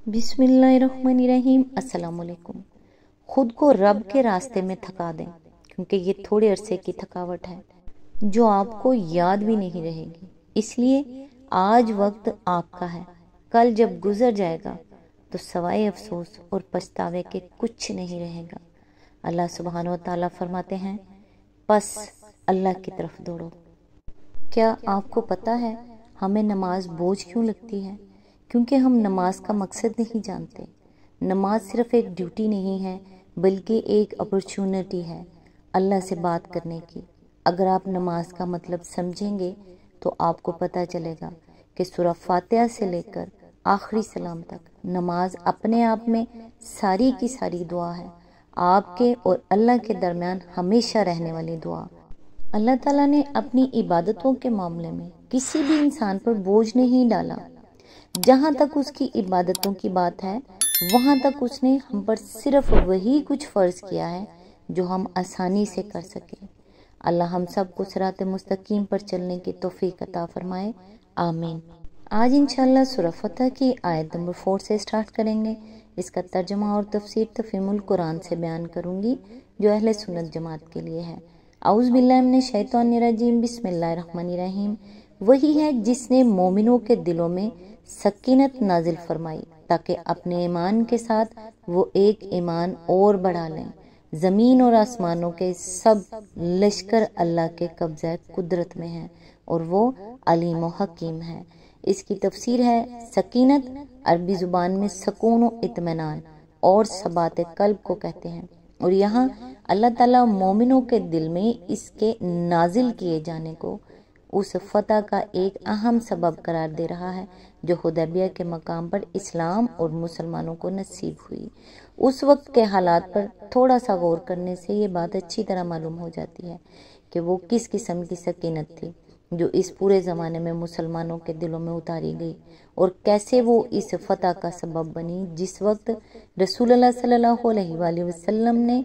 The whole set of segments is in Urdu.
بسم اللہ الرحمن الرحیم۔ السلام علیکم۔ خود کو رب کے راستے میں تھکا دیں، کیونکہ یہ تھوڑے عرصے کی تھکاوٹ ہے جو آپ کو یاد بھی نہیں رہے گی۔ اس لیے آج وقت آپ کا ہے، کل جب گزر جائے گا تو سوائے افسوس اور پچھتاوے کے کچھ نہیں رہے گا۔ اللہ سبحانہ و تعالیٰ فرماتے ہیں، پس اللہ کی طرف دوڑو۔ کیا آپ کو پتہ ہے ہمیں نماز بوجھ کیوں لگتی ہے؟ کیونکہ ہم نماز کا مقصد نہیں جانتے۔ نماز صرف ایک ڈیوٹی نہیں ہے، بلکہ ایک اپرچونٹی ہے اللہ سے بات کرنے کی۔ اگر آپ نماز کا مطلب سمجھیں گے تو آپ کو پتہ چلے گا کہ سورہ فاتحہ سے لے کر آخری سلام تک نماز اپنے آپ میں ساری کی ساری دعا ہے، آپ کے اور اللہ کے درمیان ہمیشہ رہنے والی دعا۔ اللہ تعالیٰ نے اپنی عبادتوں کے معاملے میں کسی بھی انسان پر بوجھ نہیں ڈالا۔ جہاں تک اس کی عبادتوں کی بات ہے، وہاں تک اس نے ہم پر صرف وہی کچھ فرض کیا ہے جو ہم آسانی سے کر سکیں۔ اللہ ہم سب کو صراط مستقیم پر چلنے کی توفیق عطا فرمائے، آمین۔ آج انشاءاللہ سورہ فتح کی آیت نمبر 4 سے سٹارٹ کریں گے۔ اس کا ترجمہ اور تفسیر تفہیم القرآن سے بیان کروں گی جو اہل سنت جماعت کے لیے ہے۔ اعوذ باللہ من الشیطان الرجیم، بسم اللہ الرحمن الرحیم۔ وہی ہے جس نے مومنوں کے دلوں میں سکینت نازل فرمائی تاکہ اپنے ایمان کے ساتھ وہ ایک ایمان اور بڑھا لیں۔ زمین اور آسمانوں کے سب لشکر اللہ کے قبضہ قدرت میں ہیں اور وہ علیم و حکیم ہے۔ اس کی تفسیر ہے، سکینت عربی زبان میں سکون و اطمینان اور ثبات قلب کو کہتے ہیں، اور یہاں اللہ تعالیٰ مومنوں کے دل میں اس کے نازل کیے جانے کو اس فتح کا ایک اہم سبب قرار دے رہا ہے جو حدیبیہ کے مقام پر اسلام اور مسلمانوں کو نصیب ہوئی۔ اس وقت کے حالات پر تھوڑا سا غور کرنے سے یہ بات اچھی طرح معلوم ہو جاتی ہے کہ وہ کس قسم کی سکینت تھی جو اس پورے زمانے میں مسلمانوں کے دلوں میں اتاری گئی، اور کیسے وہ اس فتح کا سبب بنی جس وقت رسول اللہ صلی اللہ علیہ وآلہ وسلم نے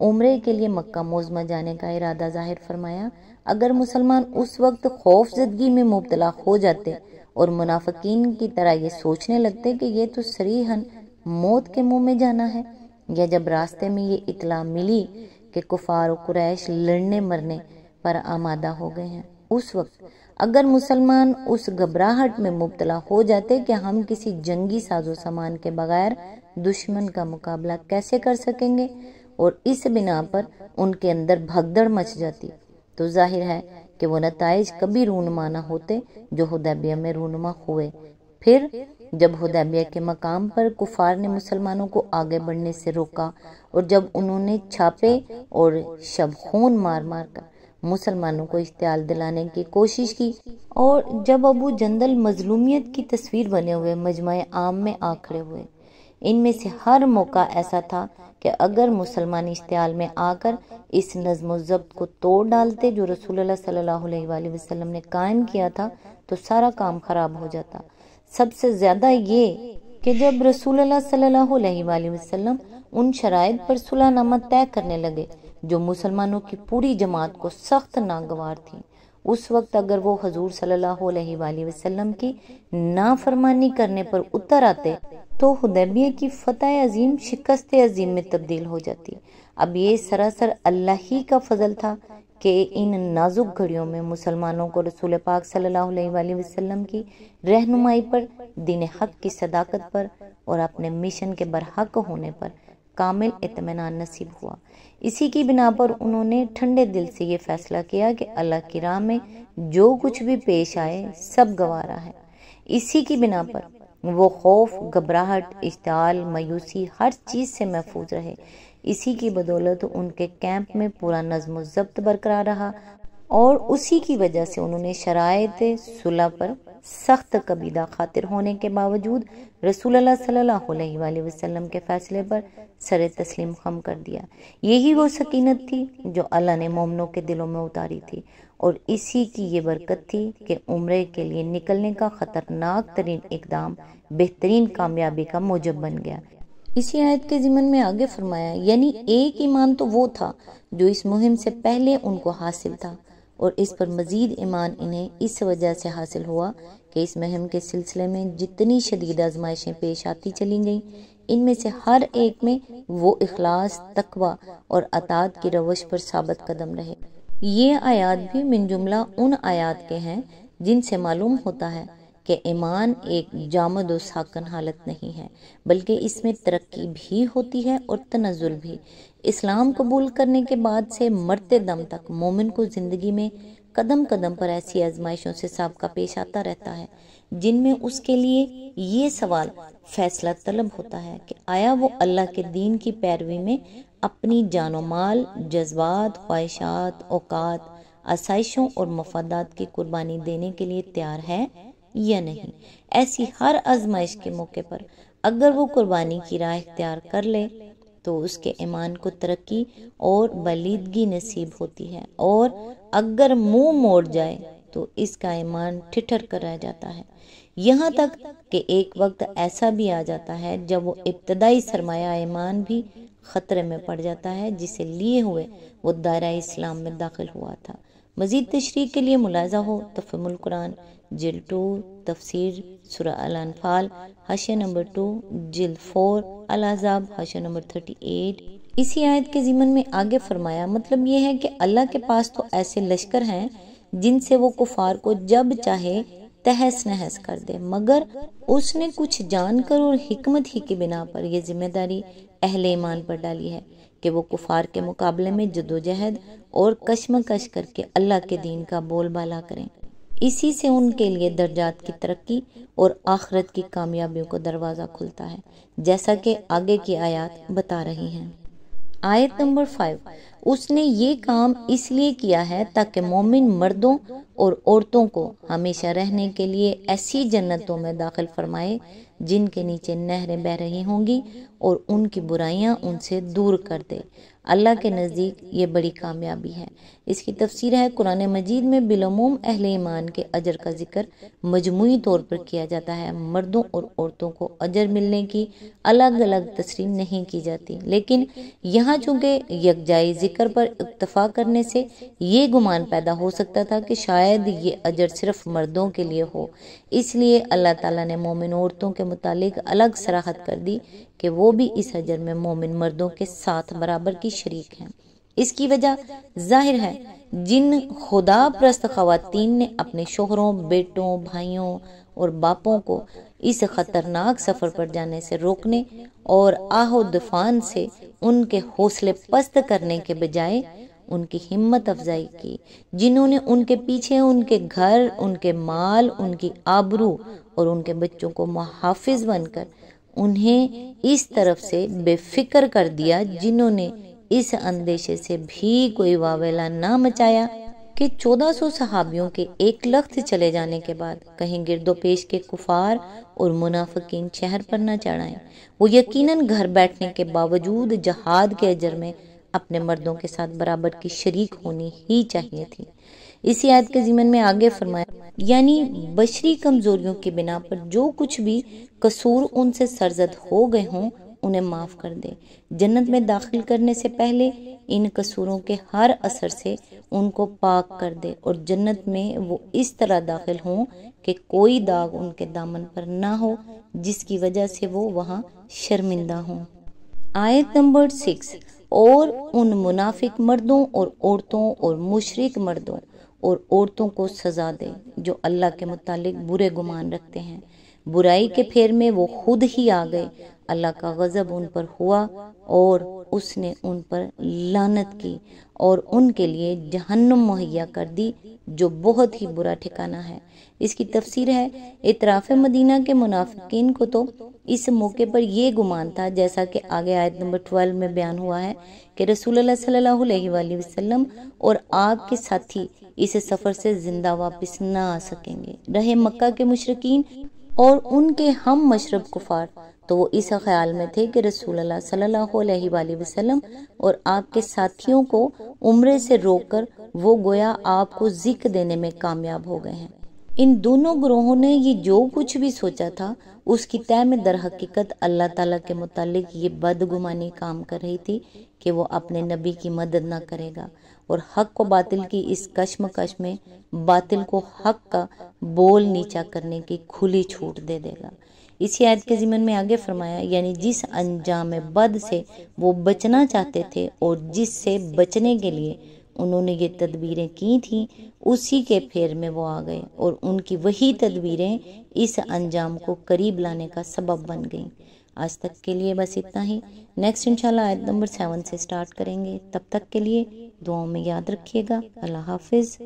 عمرے کے لیے مکہ معظمہ جانے کا ارادہ ظاہر فرمایا۔ اگر مسلمان اس وقت خوف زدگی میں مبتلا ہو جاتے اور منافقین کی طرح یہ سوچنے لگتے کہ یہ تو صریحاً موت کے منہ میں جانا ہے، یا جب راستے میں یہ اطلاع ملی کہ کفار و قریش لڑنے مرنے پر آمادہ ہو گئے ہیں، اس وقت اگر مسلمان اس گھبراہٹ میں مبتلا ہو جاتے کہ ہم کسی جنگی ساز و سامان کے بغیر دشمن کا مقابلہ کیسے کر سکیں گے، اور اس بنا پر ان کے اندر بھگدڑ مچ جاتی، تو ظاہر ہے کہ وہ نتائج کبھی رونما نہ ہوتے جو حدیبیہ میں رونما ہوئے۔ پھر جب حدیبیہ کے مقام پر کفار نے مسلمانوں کو آگے بڑھنے سے روکا، اور جب انہوں نے چھاپے اور شب خون مار مار کر مسلمانوں کو اشتعال دلانے کی کوشش کی، اور جب ابو جندل مظلومیت کی تصویر بنے ہوئے مجمع عام میں آ کھڑے ہوئے، ان میں سے ہر موقع ایسا تھا کہ اگر مسلمان اشتعال میں آ کر اس نظم و ضبط کو توڑ ڈالتے جو رسول اللہ صلی اللہ علیہ وآلہ وسلم نے قائم کیا تھا تو سارا کام خراب ہو جاتا۔ سب سے زیادہ یہ کہ جب رسول اللہ صلی اللہ علیہ وآلہ وسلم ان شرائط پر صلح نامہ طے کرنے لگے جو مسلمانوں کی پوری جماعت کو سخت ناگوار تھیں، اس وقت اگر وہ حضور صلی اللہ علیہ وآلہ وسلم کی نافرمانی کرنے پر اتر آتے تو حدیبیہ کی فتح عظیم شکست عظیم میں تبدیل ہو جاتی۔ اب یہ سراسر اللہ ہی کا فضل تھا کہ ان نازک گھڑیوں میں مسلمانوں کو رسول پاک صلی اللہ علیہ وآلہ وسلم کی رہنمائی پر، دین حق کی صداقت پر اور اپنے مشن کے برحق ہونے پر کامل اطمینان نصیب ہوا۔ اسی کی بنا پر انہوں نے ٹھنڈے دل سے یہ فیصلہ کیا کہ اللہ کی راہ میں جو کچھ بھی پیش آئے سب گوارا ہے۔ اسی کی بنا پر وہ خوف، گھبراہٹ، اشتعال، مایوسی ہر چیز سے محفوظ رہے۔ اسی کی بدولت ان کے کیمپ میں پورا نظم و ضبط برقرار رہا، اور اسی کی وجہ سے انہوں نے شرائط صلح پر سخت کبیدہ خاطر ہونے کے باوجود رسول اللہ صلی اللہ علیہ وآلہ وسلم کے فیصلے پر سر تسلیم خم کر دیا۔ یہی وہ سکینت تھی جو اللہ نے مومنوں کے دلوں میں اتاری تھی، اور اسی کی یہ برکت تھی کہ عمرے کے لیے نکلنے کا خطرناک ترین اقدام بہترین کامیابی کا موجب بن گیا۔ اسی آیت کے ضمن میں آگے فرمایا، یعنی ایک ایمان تو وہ تھا جو اس مہم سے پہلے ان کو حاصل تھا، اور اس پر مزید ایمان انہیں اس وجہ سے حاصل ہوا کہ اس مہم کے سلسلے میں جتنی شدید آزمائشیں پیش آتی چلی گئیں، ان میں سے ہر ایک میں وہ اخلاص، تقوی اور اطاعت کی روش پر ثابت قدم رہے۔ یہ آیات بھی من جملہ ان آیات کے ہیں جن سے معلوم ہوتا ہے کہ ایمان ایک جامد و ساکن حالت نہیں ہے، بلکہ اس میں ترقی بھی ہوتی ہے اور تنزل بھی۔ اسلام قبول کرنے کے بعد سے مرتے دم تک مومن کو زندگی میں قدم قدم پر ایسی آزمائشوں سے سابقہ پیش آتا رہتا ہے جن میں اس کے لیے یہ سوال فیصلہ طلب ہوتا ہے کہ آیا وہ اللہ کے دین کی پیروی میں اپنی جان و مال، جذبات، خواہشات، اوقات، آسائشوں اور مفادات کی قربانی دینے کے لیے تیار ہے یا نہیں۔ ایسی ہر آزمائش کے موقع پر اگر وہ قربانی کی راہ اختیار کر لے تو اس کے ایمان کو ترقی اور بلیدگی نصیب ہوتی ہے، اور اگر منہ موڑ جائے تو اس کا ایمان ٹھٹر کر رہ جاتا ہے، یہاں تک کہ ایک وقت ایسا بھی آ جاتا ہے جب وہ ابتدائی سرمایہ ایمان بھی خطرے میں پڑ جاتا ہے جسے لیے ہوئے وہ دائرہ اسلام میں داخل ہوا تھا۔ مزید تشریح کے لیے ملاحظہ ہو تفہیم القرآن جلد 2 تفسیر سورہ الانفال حاشیہ نمبر 2، جلد 4 الاحزاب حاشیہ نمبر 38۔ اسی آیت کے ضمن میں آگے فرمایا، مطلب یہ ہے کہ اللہ کے پاس تو ایسے لشکر ہیں جن سے وہ کفار کو جب چاہے تہس نہس کر دے، مگر اس نے کچھ جان کر اور حکمت ہی کی بنا پر یہ ذمہ داری اہل ایمان پر ڈالی ہے کہ وہ کفار کے مقابلے میں جدوجہد اور کشمکش کر کے اللہ کے دین کا بول بالا کریں۔ اسی سے ان کے لیے درجات کی ترقی اور آخرت کی کامیابیوں کو دروازہ کھلتا ہے، جیسا کہ آگے کی آیات بتا رہی ہیں۔ آیت نمبر 5، اس نے یہ کام اس لیے کیا ہے تاکہ مومن مردوں اور عورتوں کو ہمیشہ رہنے کے لیے ایسی جنتوں میں داخل فرمائے جن کے نیچے نہریں بہہ رہی ہوں گی اور ان کی برائیاں ان سے دور کر دے۔ اللہ کے نزدیک یہ بڑی کامیابی ہے۔ اس کی تفسیر ہے، قرآن مجید میں بالعموم اہل ایمان کے اجر کا ذکر مجموعی طور پر کیا جاتا ہے، مردوں اور عورتوں کو اجر ملنے کی الگ الگ تصریح نہیں کی جاتی، لیکن یہاں چونکہ یکجائی ذکر پر اکتفا کرنے سے یہ گمان پیدا ہو سکتا تھا کہ شاید یہ اجر صرف مردوں کے لیے ہو، اس لیے اللہ تعالیٰ نے مومن عورتوں کے متعلق الگ صراحت کر دی کہ وہ بھی اس اجر میں مومن مردوں کے ساتھ برابر کی شریک ہیں۔ اس کی وجہ ظاہر ہے، جن خدا پرست خواتین نے اپنے شوہروں، بیٹوں، بھائیوں اور باپوں کو اس خطرناک سفر پر جانے سے روکنے اور آہ و دفان سے ان کے حوصلے پست کرنے کے بجائے ان کی ہمت افزائی کی، جنہوں نے ان کے پیچھے ان کے گھر، ان کے مال، ان کی آبرو اور ان کے بچوں کو محافظ بن کر انہیں اس طرف سے بے فکر کر دیا، جنہوں نے اس اندیشے سے بھی کوئی واویلا نہ مچایا کہ 1400 صحابیوں کے ایک لخت چلے جانے کے بعد کہیں گرد و پیش کے کفار اور منافقین شہر پر نہ چڑھائیں۔ وہ یقیناً گھر بیٹھنے کے باوجود جہاد کے اجر میں اپنے مردوں کے ساتھ برابر کی شریک ہونی ہی چاہیے تھی۔ اسی آیت کے ضمن میں آگے فرمایا، یعنی بشری کمزوریوں کی بنا پر جو کچھ بھی قصور ان سے سرزد ہو گئے ہوں انہیں معاف کر دے، جنت میں داخل کرنے سے پہلے ان قصوروں کے ہر اثر سے ان کو پاک کر دے، اور جنت میں وہ اس طرح داخل ہوں کہ کوئی داغ ان کے دامن پر نہ ہو جس کی وجہ سے وہ وہاں شرمندہ ہوں۔ آیت نمبر 6، اور ان منافق مردوں اور عورتوں اور مشرک مردوں اور عورتوں کو سزا دے جو اللہ کے متعلق برے گمان رکھتے ہیں، برائی کے پھیر میں وہ خود ہی آ گئے، اللہ کا غضب ان پر ہوا اور اس نے ان پر لعنت کی اور ان کے لیے جہنم مہیا کر دی جو بہت ہی برا ٹھکانہ ہے۔ اس کی تفسیر ہے، اطراف مدینہ کے منافقین کو تو اس موقع پر یہ گمان تھا، جیسا کہ آگے آیت نمبر 12 میں بیان ہوا ہے، کہ رسول اللہ صلی اللہ علیہ وآلہ وسلم اور آپ کے ساتھی اس سفر سے زندہ واپس نہ آ سکیں گے۔ رہے مکہ کے مشرکین اور ان کے ہم مشرب کفار، تو وہ اس خیال میں تھے کہ رسول اللہ صلی اللہ علیہ وآلہ وسلم اور آپ کے ساتھیوں کو عمرے سے روک کر وہ گویا آپ کو ذکر دینے میں کامیاب ہو گئے ہیں۔ ان دونوں گروہوں نے یہ جو کچھ بھی سوچا تھا اس کی طے میں در حقیقت اللہ تعالیٰ کے متعلق یہ بدگمانی کام کر رہی تھی کہ وہ اپنے نبی کی مدد نہ کرے گا، اور حق و باطل کی اس کشمکش میں باطل کو حق کا بول نیچا کرنے کی کھلی چھوٹ دے دے گا۔ اسی آیت کے ضمن میں آگے فرمایا، یعنی جس انجام بد سے وہ بچنا چاہتے تھے اور جس سے بچنے کے لیے انہوں نے یہ تدبیریں کی تھیں، اسی کے پھیر میں وہ آ گئے اور ان کی وہی تدبیریں اس انجام کو قریب لانے کا سبب بن گئیں۔ آج تک کے لیے بس اتنا ہی، نیکسٹ انشاءاللہ آیت نمبر 7 سے سٹارٹ کریں گے۔ تب تک کے لیے دعاؤں میں یاد رکھیے گا۔ اللہ حافظ۔